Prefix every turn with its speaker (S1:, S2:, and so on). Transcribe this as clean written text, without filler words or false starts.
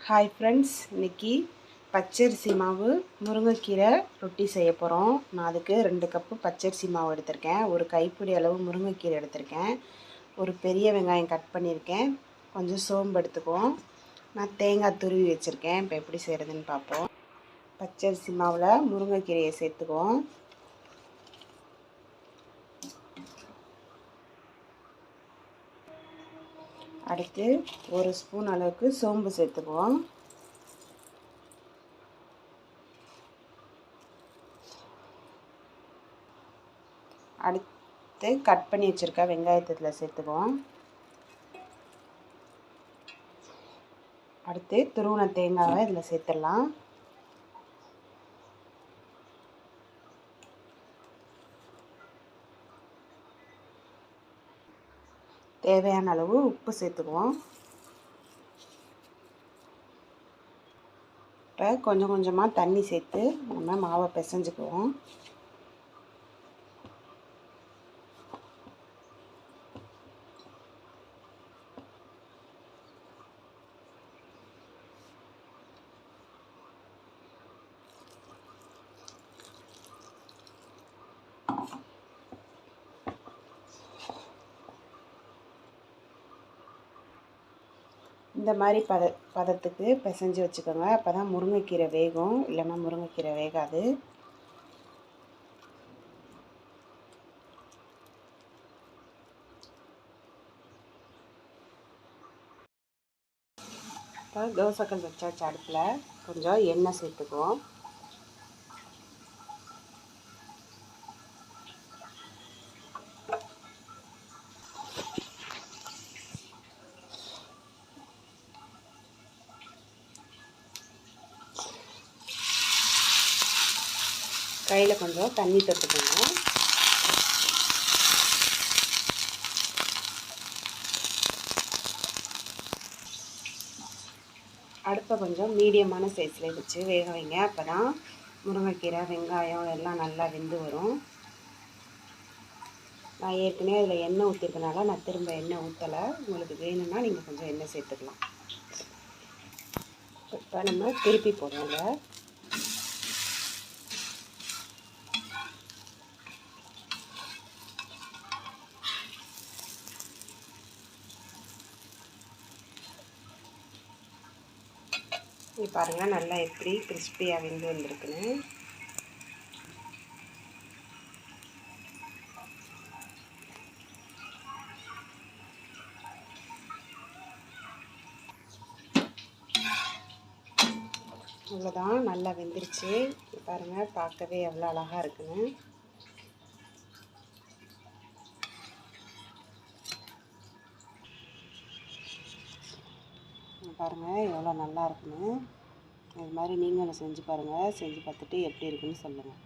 S1: Hi friends, இன்றைக்கி பச்சரிசி மாவு முருங்கைக்கீரை ரொட்டி செய்ய போகிறோம். நான் அதுக்கு 2 கப்பு பச்சரிசி மாவு எடுத்திருக்கேன். ஒரு கைப்பிடி அளவு முருங்கைக்கீரை எடுத்திருக்கேன். ஒரு பெரிய வெங்காயம் கட் பண்ணியிருக்கேன். கொஞ்சம் சோம்பு எடுத்துக்குவோம். நான் தேங்காய் துருவி வச்சுருக்கேன். இப்போ எப்படி செய்கிறதுன்னு பார்ப்போம். பச்சரிசி மாவில் முருங்கைக்கீரையை சேர்த்துக்குவோம். அடுத்து 1 ஸ்பூன் அளவுக்கு சோம்பு சேர்த்துக்குவோம். அடுத்து கட் பண்ணி வச்சுருக்க வெங்காயத்தை இதில் சேர்த்துக்குவோம். அடுத்து துருவின தேங்காவை இதில் சேர்த்துடலாம். தேவையான அளவு உப்பு சேர்த்துக்குவோம். இப்போ கொஞ்சம் கொஞ்சமாக தண்ணி சேர்த்து நம்ம மாவை பிசைஞ்சுக்குவோம். இந்த மாதிரி பதத்துக்கு பிசைஞ்சு வச்சுக்கோங்க. அப்போ தான் முருங்கைக்கீரை வேகும், இல்லைன்னா முருங்கைக்கீரை வேகாது. இப்போ தோசைக்கல் வச்சாச்சு. அடுப்பில் கொஞ்சம் எண்ணெய் சேர்த்துக்குவோம். கையில் கொஞ்சம் தண்ணி தொட்டுக்கோங்க. அடுப்பை கொஞ்சம் மீடியமான சைஸில் வச்சு வேக வைங்க. அப்போ தான் முருங்கைக்கீரை வெங்காயம் எல்லாம் நல்லா வெந்து வரும். நான் ஏற்கனவே அதில் எண்ணெய் ஊற்றிருக்கனால நான் திரும்ப எண்ணெய் ஊற்றலை. உங்களுக்கு வேணும்னா நீங்கள் கொஞ்சம் எண்ணெய் சேர்த்துக்கலாம். இப்போ நம்ம திருப்பி போடுவோங்க. இது பாருங்கள், நல்லா எப்படி கிறிஸ்பியாக வெந்து வந்துருக்குன்னு. அவ்வளோதான், நல்லா வெந்துருச்சு. பாருங்கள், பார்க்கவே எவ்வளோ அழகாக இருக்குன்னு. பாருங்கள் எவ்வளோ நல்லா இருக்குன்னு. இது மாதிரி நீங்களும் செஞ்சு பாருங்கள். செஞ்சு பார்த்துட்டு எப்படி இருக்குன்னு சொல்லுங்கள்.